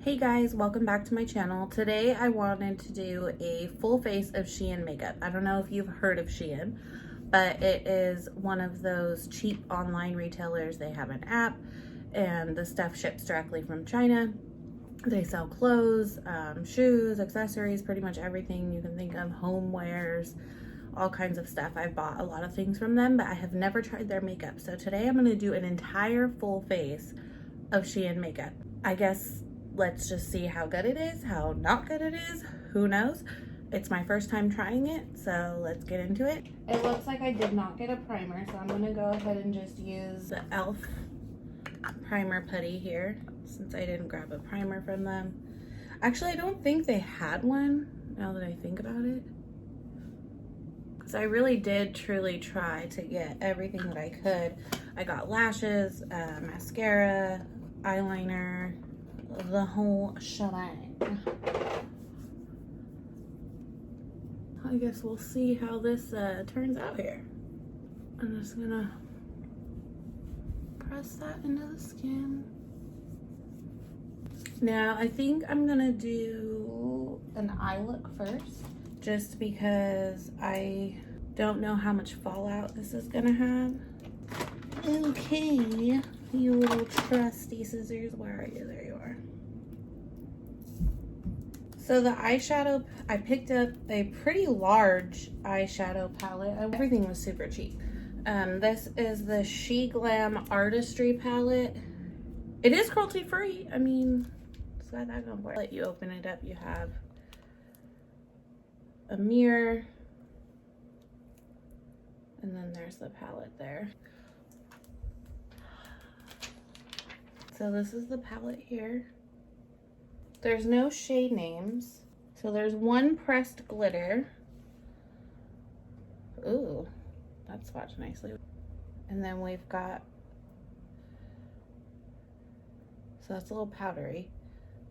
Hey guys, welcome back to my channel. Today I wanted to do a full face of SHEIN makeup. I don't know if you've heard of SHEIN, but it is one of those cheap online retailers. They have an app and the stuff ships directly from China. They sell clothes, shoes, accessories, pretty much everything you can think of, homewares, all kinds of stuff. I've bought a lot of things from them, but I have never tried their makeup. So today I'm going to do an entire full face of SHEIN makeup. I guess let's just see how good it is, how not good it is, who knows. It's my first time trying it, so let's get into it. It looks like I did not get a primer, so I'm going to go ahead and just use the e.l.f. primer putty here, since I didn't grab a primer from them. Actually, I don't think they had one, now that I think about it. Because I really did truly try to get everything that I could. I got lashes, mascara, eyeliner, the whole shebang. I guess we'll see how this turns out here. I'm just gonna press that into the skin. Now I think I'm gonna do an eye look first, just because I don't know how much fallout this is gonna have. Okay, you little trusty scissors, where are you? There you are. So the eyeshadow, I picked up a pretty large eyeshadow palette. Everything was super cheap. This is the SHEGLAM Artistry palette. It is cruelty free. I mean, it's got that going for it. Let you open it up. You have a mirror, and then there's the palette there. So this is the palette here. There's no shade names. So there's one pressed glitter. Ooh, that swatched nicely. And then we've got, so that's a little powdery.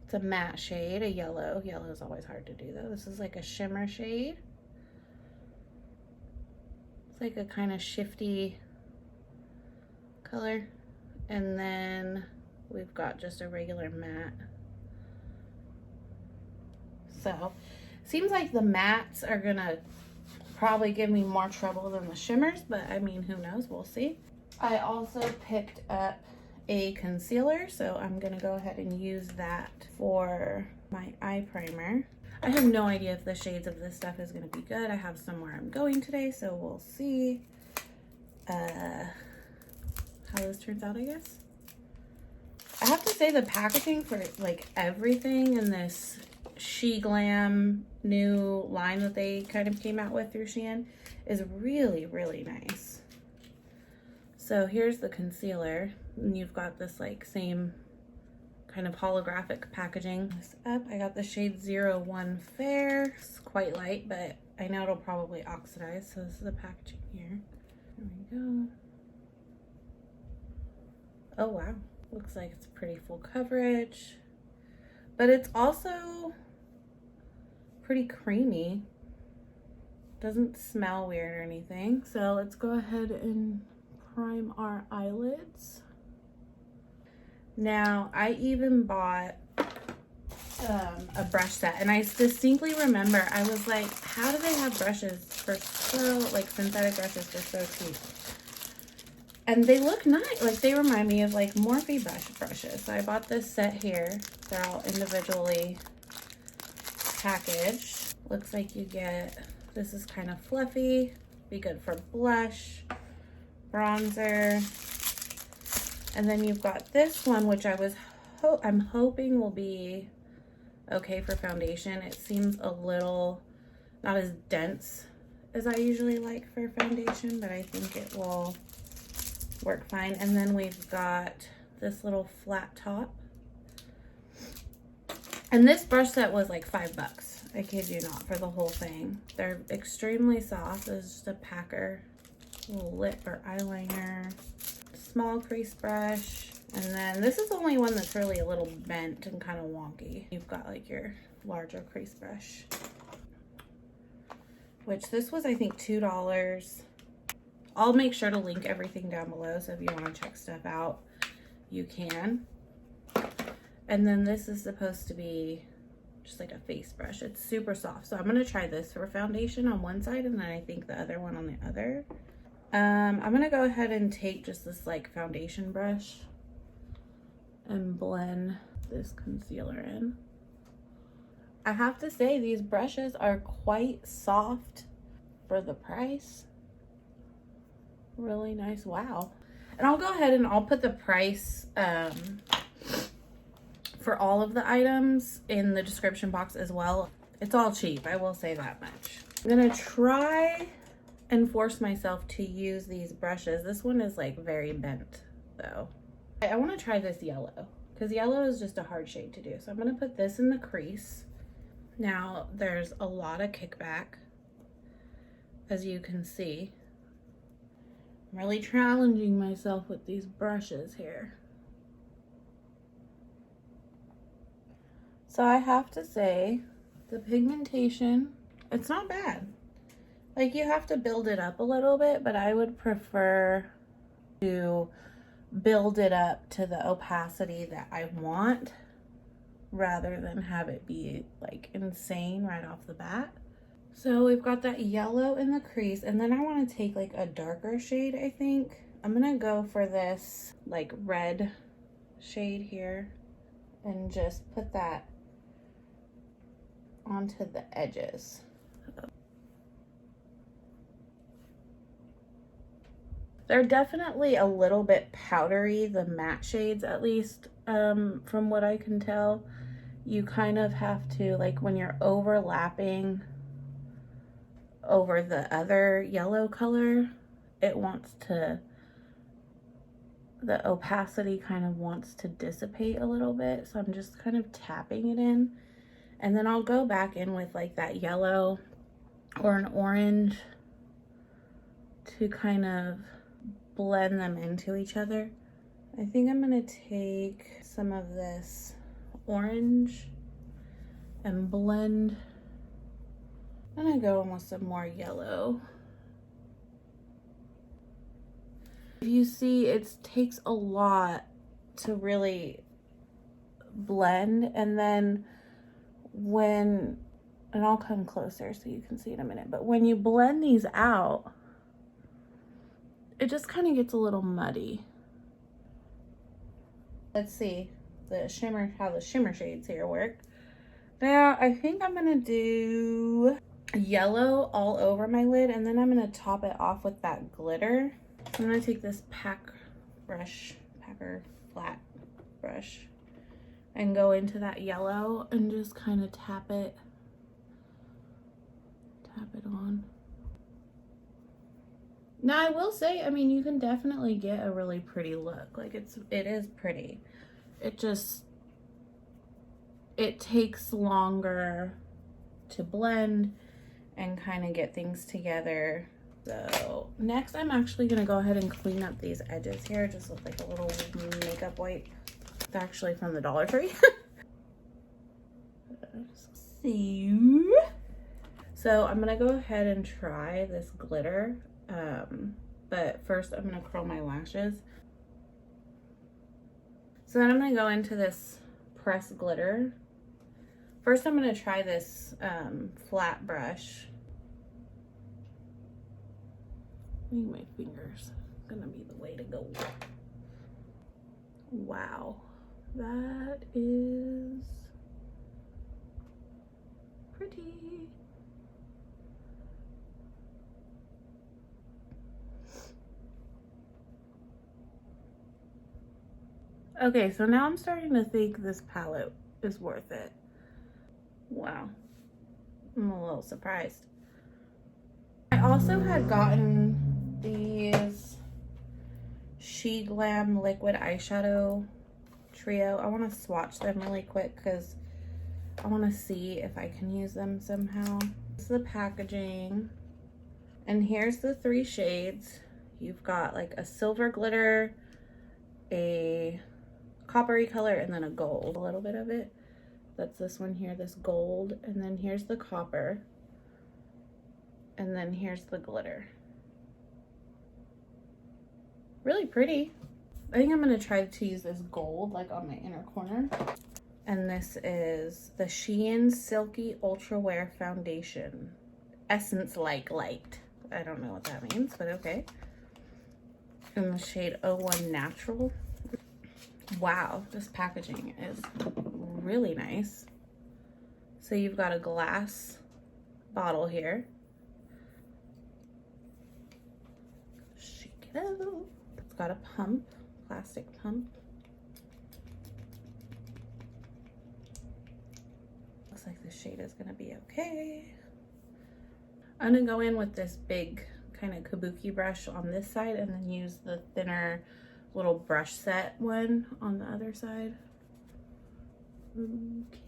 It's a matte shade, a yellow. Yellow is always hard to do though. This is like a shimmer shade. It's like a kind of shifty color. And then we've got just a regular matte. So, seems like the mattes are gonna probably give me more trouble than the shimmers, but I mean, who knows, we'll see. I also picked up a concealer, so I'm gonna go ahead and use that for my eye primer. I have no idea if the shades of this stuff is gonna be good. I have somewhere I'm going today, so we'll see how this turns out, I guess. I have to say the packaging for like everything in this SHEGLAM new line that they kind of came out with through SHEIN is really, really nice. So here's the concealer, and you've got this like same kind of holographic packaging. This up, I got the shade 01 Fair. It's quite light, but I know it'll probably oxidize. So this is the packaging here. There we go. Oh wow, looks like it's pretty full coverage, but it's also pretty creamy. Doesn't smell weird or anything. So let's go ahead and prime our eyelids. Now I even bought a brush set, and I distinctly remember I was like, how do they have brushes for so, like synthetic brushes for so cheap? And they look nice, like they remind me of like Morphe brushes. So I bought this set here. They're all individually packaged. Looks like you get, this is kind of fluffy, be good for blush, bronzer. And then you've got this one, which I'm hoping will be okay for foundation. It seems a little not as dense as I usually like for foundation, but I think it will work fine. And then we've got this little flat top. And this brush set was like $5. I kid you not, for the whole thing. They're extremely soft. This is just a packer. Little lip or eyeliner. Small crease brush. And then this is the only one that's really a little bent and kind of wonky. You've got like your larger crease brush. Which this was, I think, $2. I'll make sure to link everything down below, so if you want to check stuff out, you can. And then this is supposed to be just like a face brush. It's super soft. So I'm gonna try this for foundation on one side and then I think the other one on the other. I'm gonna go ahead and take just this like foundation brush and blend this concealer in. I have to say these brushes are quite soft for the price. Really nice. Wow. And I'll go ahead and I'll put the price for all of the items in the description box as well. It's all cheap, I will say that much. I'm gonna try and force myself to use these brushes. This one is like very bent though. I want to try this yellow because yellow is just a hard shade to do. So I'm gonna put this in the crease. Now there's a lot of kickback, as you can see. I'm really challenging myself with these brushes here. So I have to say, the pigmentation, it's not bad. Like, you have to build it up a little bit, but I would prefer to build it up to the opacity that I want rather than have it be like insane right off the bat. So we've got that yellow in the crease, and then I want to take like a darker shade, I think. I'm gonna go for this like red shade here and just put that onto the edges. They're definitely a little bit powdery, the matte shades at least, from what I can tell. You kind of have to, like when you're overlapping over the other yellow color, it wants to, the opacity kind of wants to dissipate a little bit. So I'm just kind of tapping it in. And then I'll go back in with like that yellow or an orange to kind of blend them into each other. I think I'm gonna take some of this orange and blend. I'm gonna go in with some more yellow. You see, it takes a lot to really blend, and then when, and I'll come closer so you can see in a minute, but when you blend these out, it just kind of gets a little muddy. Let's see the shimmer, how the shimmer shades here work. Now I think I'm gonna do yellow all over my lid, and then I'm gonna top it off with that glitter. I'm gonna take this packer flat brush and go into that yellow and just kind of tap it on. Now I will say, I mean, you can definitely get a really pretty look. Like it is pretty. It just, it takes longer to blend and kind of get things together. So next I'm actually gonna go ahead and clean up these edges here just with like a little makeup wipe. It's actually from the Dollar Tree. See. So I'm gonna go ahead and try this glitter. But first I'm gonna curl my lashes. So then I'm gonna go into this pressed glitter. First I'm gonna try this flat brush. I think my fingers gonna be the way to go. Wow, that is pretty. Okay, so now I'm starting to think this palette is worth it. Wow, I'm a little surprised. I also had gotten these SHEGLAM liquid eyeshadow trio. I want to swatch them really quick because I want to see if I can use them somehow. This is the packaging, and here's the 3 shades. You've got like a silver glitter, a coppery color, and then a gold. A little bit of it. That's this one here, this gold, and then here's the copper, and then here's the glitter. Really pretty. I think I'm gonna try to use this gold like on my inner corner. And this is the SHEIN Silky Ultra Wear Foundation. Essence Like Light. I don't know what that means, but okay. In the shade 01 Natural. Wow, this packaging is really nice. So you've got a glass bottle here. Shake it out. It's got a pump, plastic pump. Looks like the shade is gonna be okay. I'm gonna go in with this big kind of Kabuki brush on this side and then use the thinner little brush set one on the other side. Okay.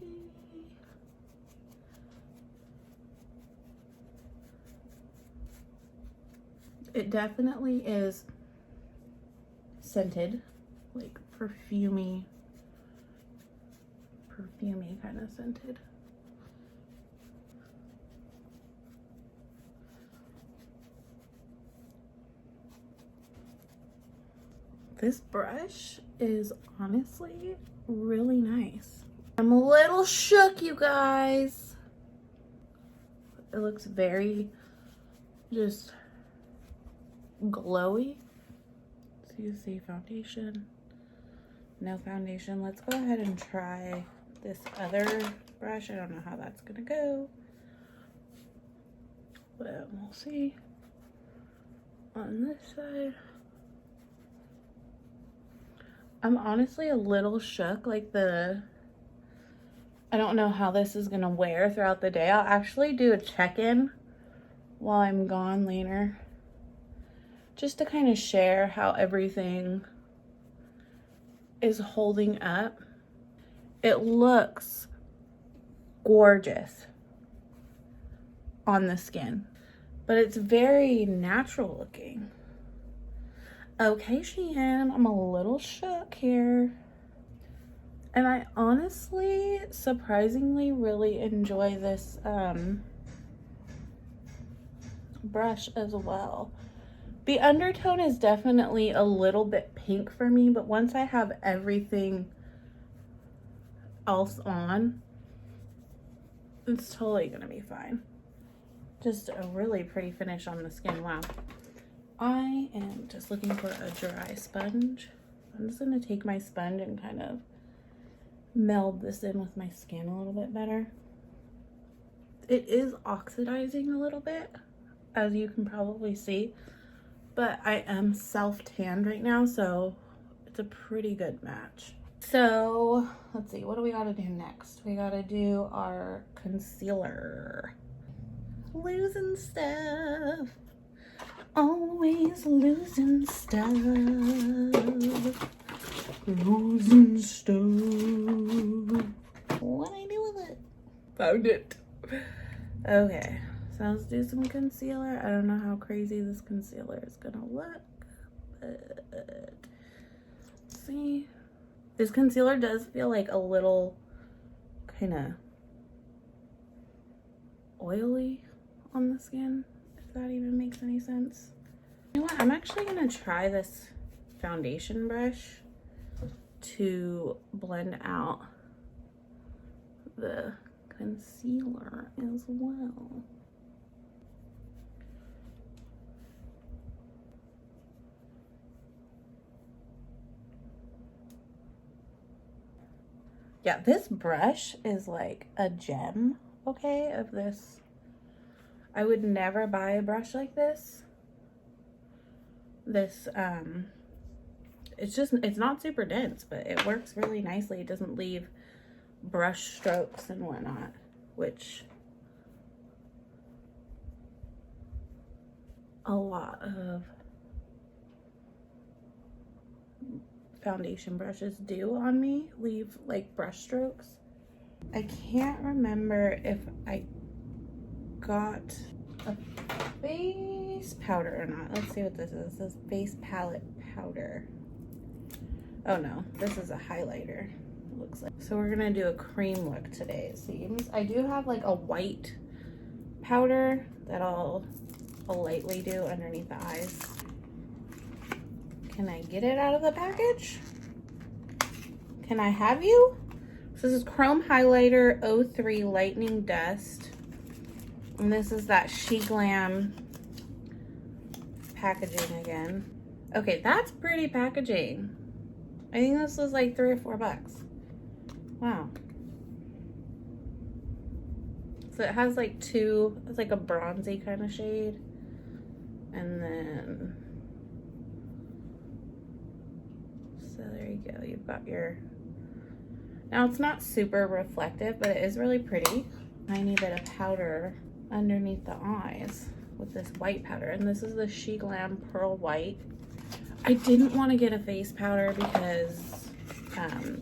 It definitely is scented, like perfumey kind of scented. This brush is honestly really nice. I'm a little shook, you guys. It looks very just glowy. So you see foundation, no foundation. Let's go ahead and try this other brush. I don't know how that's gonna go, but we'll see. On this side, I'm honestly a little shook. Like I don't know how this is gonna wear throughout the day. I'll actually do a check-in while I'm gone later, just to kind of share how everything is holding up. It looks gorgeous on the skin, but it's very natural looking. Okay, SHEIN, I'm a little shook here. And I honestly, surprisingly, really enjoy this brush as well. The undertone is definitely a little bit pink for me, but once I have everything else on, it's totally gonna be fine. Just a really pretty finish on the skin. Wow. I am just looking for a dry sponge. I'm just gonna take my sponge and kind of meld this in with my skin a little bit better. It is oxidizing a little bit, as you can probably see, but I am self-tanned right now, so it's a pretty good match. So let's see, what do we gotta do next? We gotta do our concealer. Losing stuff. Always losing stuff. Losing stuff. What do I do with it? Found it. Okay, so let's do some concealer. I don't know how crazy this concealer is gonna look, but let's see. This concealer does feel like a little kind of oily on the skin, if that even makes any sense. You know what? I'm actually gonna try this foundation brush to blend out the concealer as well. Yeah, this brush is like a gem, okay, of this. I would never buy a brush like this. It's not super dense, but it works really nicely. It doesn't leave brush strokes and whatnot, which a lot of foundation brushes do on me, leave like brush strokes. I can't remember if I got a face powder or not. Let's see what this is. This is face palette powder. Oh no, this is a highlighter, it looks like. So we're gonna do a cream look today, it seems. I do have like a white powder that I'll lightly do underneath the eyes. Can I get it out of the package? Can I have you? So this is Chrome Highlighter 03 Lightning Dust. And this is that SHEGLAM packaging again. Okay, that's pretty packaging. I think this was like $3 or $4. Wow. So it has like two, it's like a bronzy kind of shade. And then, so there you go. You've got your, now it's not super reflective, but it is really pretty. Tiny bit of powder underneath the eyes with this white powder. And this is the SHEGLAM Pearl White. I didn't want to get a face powder because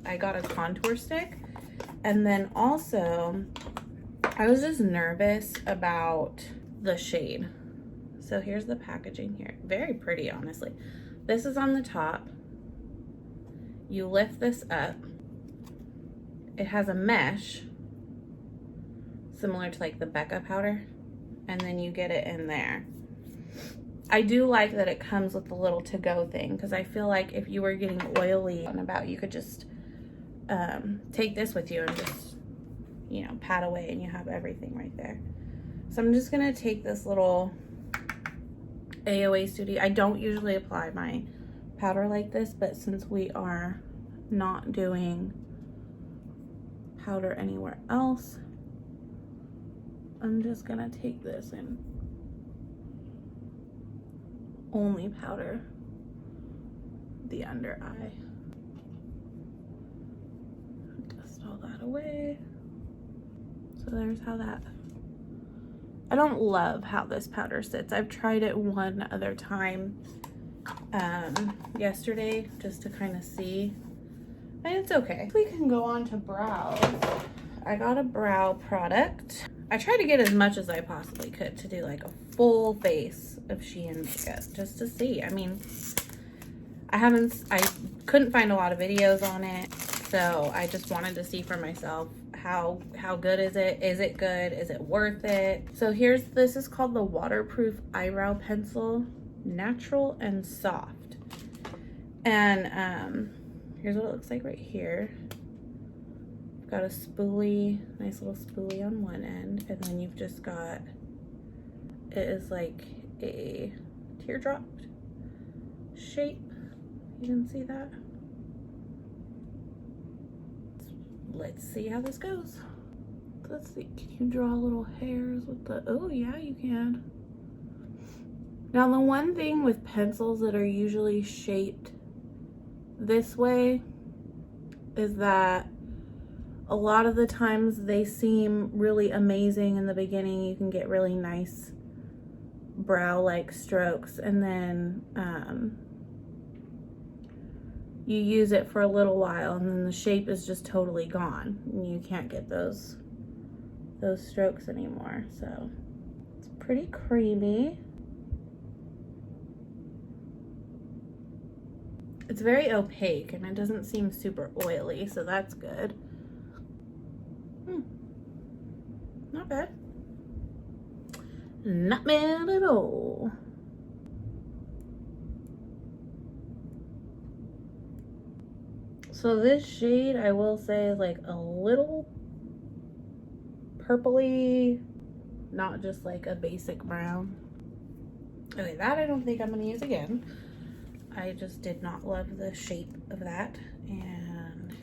I got a contour stick. And then also, I was just nervous about the shade. So here's the packaging here. Very pretty, honestly. This is on the top. You lift this up. It has a mesh, similar to like the Becca powder. And then you get it in there. I do like that it comes with the little to-go thing, because I feel like if you were getting oily and about, you could just take this with you and just, you know, pat away and you have everything right there. So I'm just gonna take this little AOA Studio. I don't usually apply my powder like this, but since we are not doing powder anywhere else, I'm just gonna take this and only powder the under eye. Dust all that away. So there's how that, I don't love how this powder sits. I've tried it one other time yesterday just to kind of see, and it's okay. We can go on to brows. I got a brow product. I tried to get as much as I possibly could to do like a full face of SHEIN makeup just to see. I mean, I couldn't find a lot of videos on it, so I just wanted to see for myself how good is it? Is it good? Is it worth it? So this is called the Waterproof Eyebrow Pencil, Natural and Soft. And here's what it looks like right here. Got a spoolie, nice little spoolie on one end, and then you've just got, it is like a teardrop shape. You can see that? Let's see how this goes. Let's see, can you draw little hairs with the, oh yeah, you can. Now the one thing with pencils that are usually shaped this way is that a lot of the times they seem really amazing in the beginning. You can get really nice brow-like strokes, and then you use it for a little while and then the shape is just totally gone and you can't get those strokes anymore. So it's pretty creamy. It's very opaque and it doesn't seem super oily, so that's good. Not bad. Not bad at all. So this shade, I will say, is like a little purpley, not just like a basic brown. Okay, that I don't think I'm gonna use again. I just did not love the shape of that and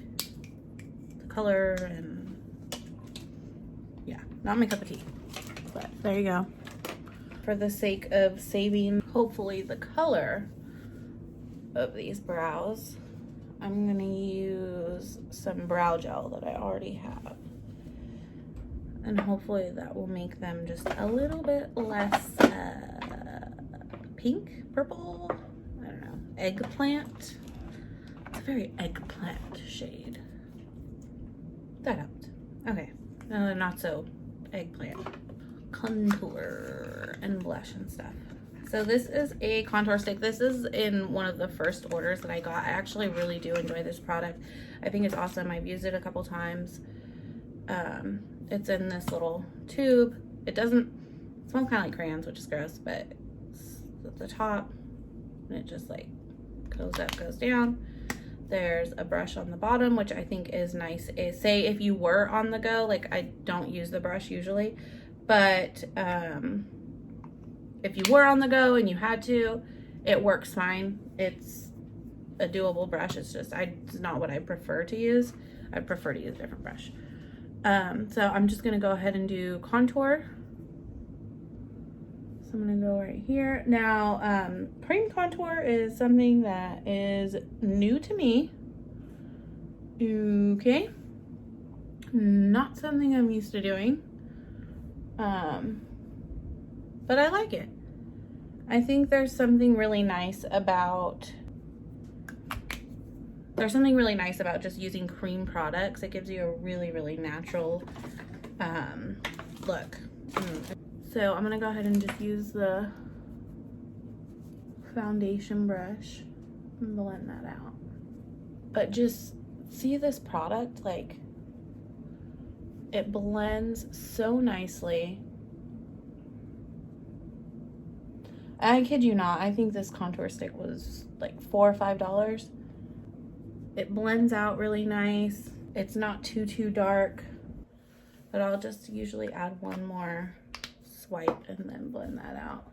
the color, and yeah, not my cup of tea, but there you go. For the sake of saving, hopefully, the color of these brows, I'm gonna use some brow gel that I already have. And hopefully that will make them just a little bit less pink, purple, I don't know, eggplant. It's a very eggplant shade. That helped. Okay, not so eggplant. Contour and blush and stuff. So this is a contour stick. This is in one of the first orders that I got. I actually really do enjoy this product. I think it's awesome. I've used it a couple times. It's in this little tube. It smells kind of like crayons, which is gross, but it's at the top and it just like goes up, goes down. There's a brush on the bottom, which I think is nice. Say if you were on the go, like I don't use the brush usually, but if you were on the go and you had to, it works fine. It's a doable brush. It's just, it's not what I prefer to use. I prefer to use a different brush. So I'm just gonna go ahead and do contour. So I'm gonna go right here. Now, cream contour is something that is new to me. Okay. Not something I'm used to doing. But I like it. I think there's something really nice about just using cream products. It gives you a really, really natural look. So I'm gonna go ahead and just use the foundation brush and blend that out. But just see this product, like it blends so nicely. I kid you not, I think this contour stick was like $4 or $5. It blends out really nice. It's not too dark, but I'll just usually add one more swipe and then blend that out.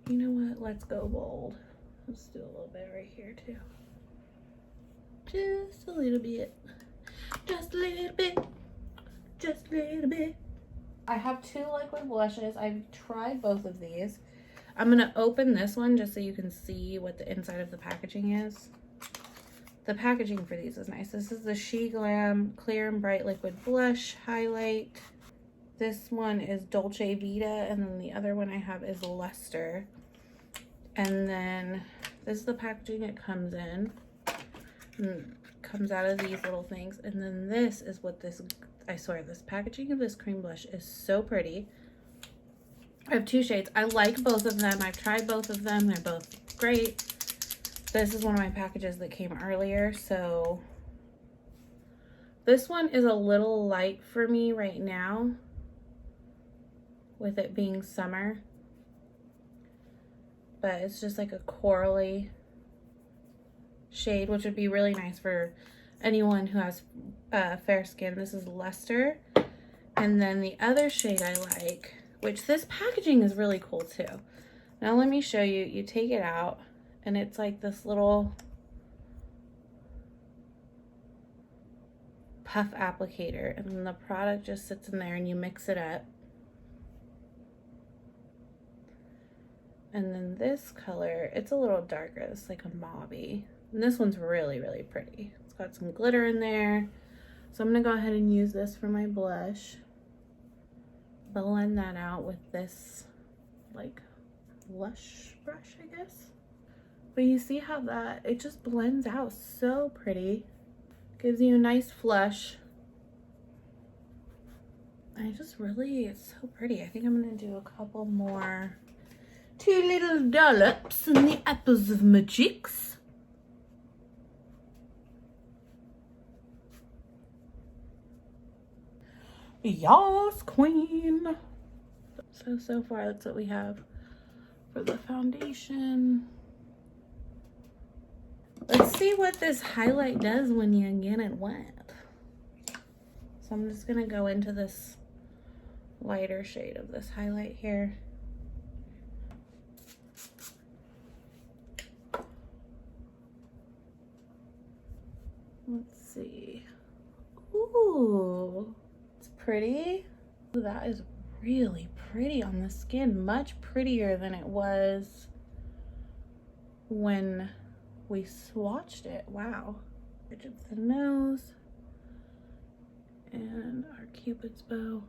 You know what, let's go bold. Let's do a little bit right here too. Just a little bit, just a little bit, just a little bit. I have two liquid blushes. I've tried both of these. I'm gonna open this one just so you can see what the inside of the packaging is. The packaging for these is nice. This is the SHEGLAM Clear and Bright Liquid Blush Highlight. This one is Dolce Vita, and then the other one I have is Luster. And then this is the packaging it comes in. And comes out of these little things. And then this is what this, I swear, this packaging of this cream blush is so pretty. I have two shades. I like both of them. I've tried both of them. They're both great. This is one of my packages that came earlier, so this one is a little light for me right now with it being summer, but it's just like a corally shade, which would be really nice for anyone who has fair skin. This is Luster, and then the other shade I like, which this packaging is really cool too. Now let me show you. You take it out and it's like this little puff applicator, and then the product just sits in there and you mix it up. And then this color, it's a little darker. It's like a mauvey. And this one's really, really pretty. It's got some glitter in there. So I'm gonna go ahead and use this for my blush. Blend that out with this like blush brush, I guess. But you see how that, it just blends out so pretty. Gives you a nice flush. And it just really, it's so pretty. I think I'm gonna do a couple more. 2 little dollops in the apples of my cheeks. Yas, queen. So far that's what we have for the foundation. Let's see what this highlight does when you get it wet. So I'm just gonna go into this lighter shade of this highlight here. Let's see. Ooh, it's pretty. Ooh, that is really pretty on the skin. Much prettier than it was when we swatched it. Wow. Edge of the nose and our Cupid's bow.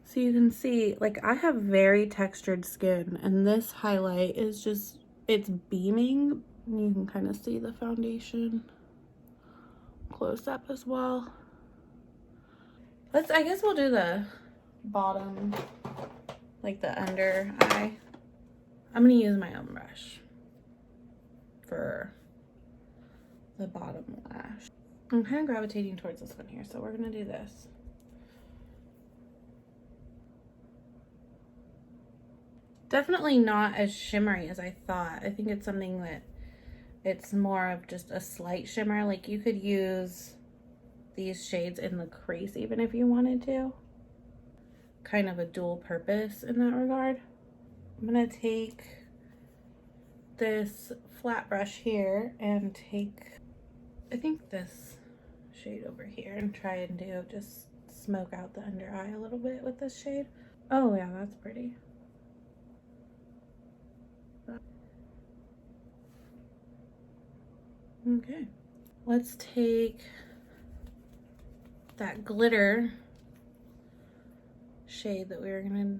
So you can see, like, I have very textured skin, and this highlight is just, it's beaming. You can kind of see the foundation close up as well. I guess we'll do the bottom, like the under eye. I'm gonna use my own brush for the bottom lash. I'm kind of gravitating towards this one here, so we're gonna do this. Definitely not as shimmery as I thought. I think it's something that It's more of just a slight shimmer. Like you could use these shades in the crease even if you wanted to. Kind of a dual purpose in that regard. I'm gonna take this flat brush here and take, I think this shade over here, and try and do just smoke out the under eye a little bit with this shade. Oh yeah, that's pretty. Okay, let's take that glitter shade that we were gonna,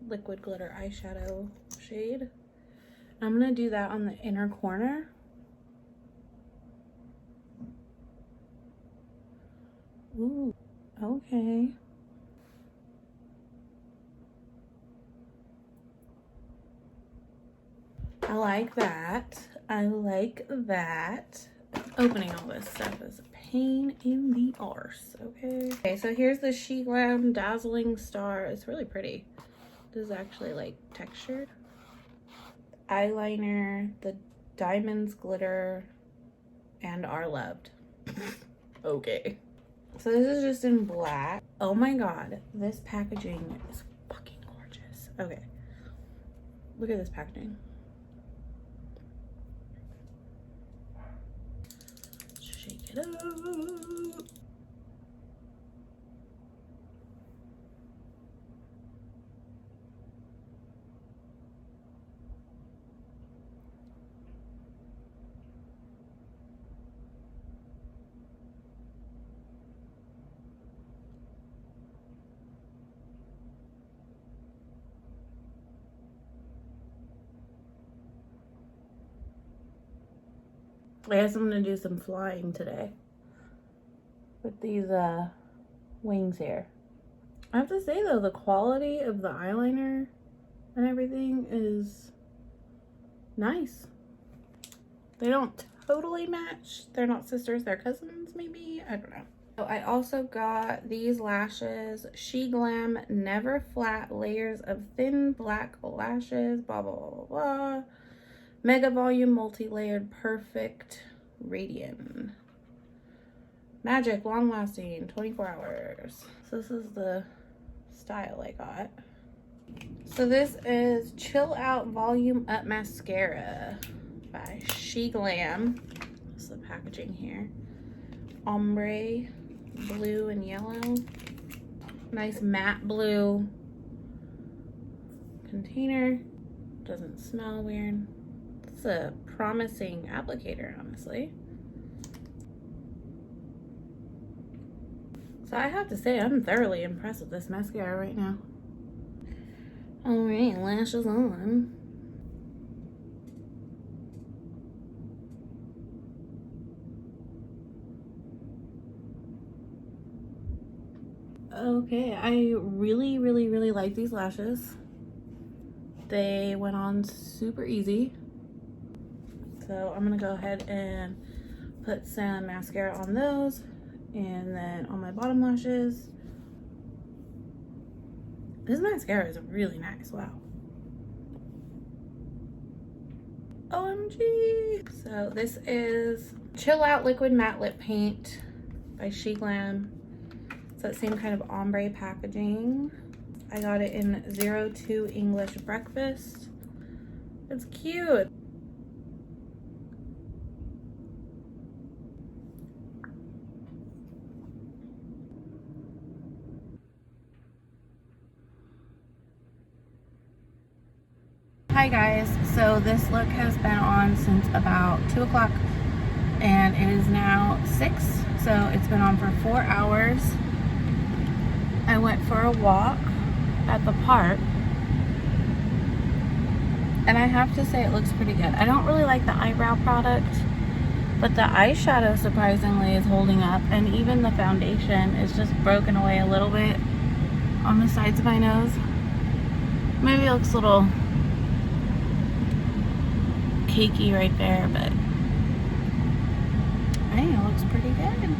liquid glitter eyeshadow shade. I'm gonna do that on the inner corner. Ooh, okay. I like that. I like that. Opening all this stuff is a pain in the arse, okay? Okay, so here's the SHEGLAM Dazzling Star. It's really pretty. This is actually like textured. Eyeliner, the Diamonds Glitter, and Are Loved. Okay. So this is just in black. Oh my god, this packaging is fucking gorgeous. Okay. Look at this packaging. Shake it up. I guess I'm gonna do some flying today with these wings here. I have to say though, the quality of the eyeliner and everything is nice. They don't totally match. They're not sisters, they're cousins maybe. I don't know. So I also got these lashes, SHEGLAM Never Flat Layers of Thin Black Lashes, blah, blah, blah, blah. Mega Volume Multi-Layered Perfect Radiant. Magic Long Lasting 24 hours. So this is the style I got. So this is Chill Out Volume Up Mascara by SHEGLAM. This is the packaging here. Ombre, blue and yellow. Nice matte blue container. Doesn't smell weird. It's a promising applicator, honestly. So I have to say, I'm thoroughly impressed with this mascara right now. All right, lashes on. Okay, I really like these lashes. They went on super easy. So I'm gonna go ahead and put some mascara on those, and then on my bottom lashes. This mascara is really nice, wow. OMG! So this is Chill Out Liquid Matte Lip Paint by SHEGLAM. It's that same kind of ombre packaging. I got it in 02 English Breakfast. It's cute. Hi guys, so this look has been on since about 2 o'clock and it is now 6, so it's been on for 4 hours. I went for a walk at the park and I have to say it looks pretty good. I don't really like the eyebrow product, but the eyeshadow surprisingly is holding up, and even the foundation is just broken away a little bit on the sides of my nose. Maybe it looks a little cakey right there, but I think it looks pretty good.